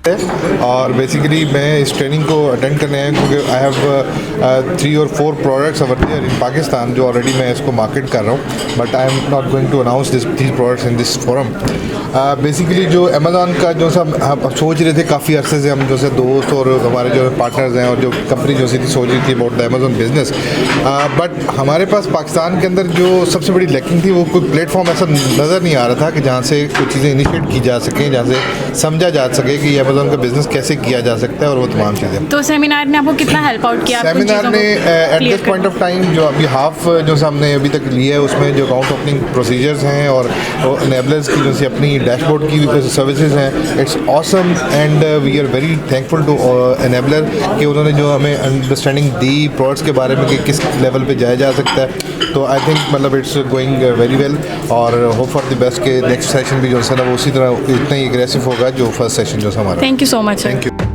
और बेसिकली मैं इस ट्रेनिंग को अटेंड करने आया क्योंकि आई हैव 3 और 4 products over there in Pakistan जो ऑलरेडी मैं इसको मार्केट कर रहा हूँ, but I am not going to announce these products in this forum. Basically जो अमेज़ॉन का जो सा हम सोच रहे थे काफ़ी अरसे से, हम जो से दोस्त और हमारे जो पार्टनर्स हैं और जो कंपनी जो सी थी सोच रही थी about the Amazon business, but हमारे पास पाकिस्तान के अंदर जो सबसे बड़ी लैकिंग थी वो कोई प्लेटफॉर्म ऐसा नज़र नहीं आ रहा था कि जहाँ से कुछ चीज़ें इनिशिएट की जा सकें, जहाँ से समझा जा सके कि अमेज़ॉन का बिज़नेस कैसे किया जा सकता है और वो तमाम चीज़ें। तो सेमिनार ने आपको कितना हेल्प आउट किया? सेमिनार ने at this point of time जो अभी हाफ जो हमने अभी तक लिया है उसमें जो अकाउंट ओपनिंग प्रोसीजर्स हैं और एनेबलर्स की जो सी अपनी डैशबोर्ड की सर्विसेज हैं, it's awesome and we are very thankful to enabler कि उन्होंने जो हमें अंडरस्टैंडिंग दी प्रोडक्ट्स के बारे में कि किस लेवल पे जाया जा सकता है। तो आई थिंक मतलब इट्स गोइंग वेरी वेल और होप फॉर द बेस्ट के नेक्स्ट सेशन भी जो है ना वो उसी तरह इतना ही एग्रेसिव होगा जो फर्स्ट सेशन जो हमारा। Thank you so much. Thank you.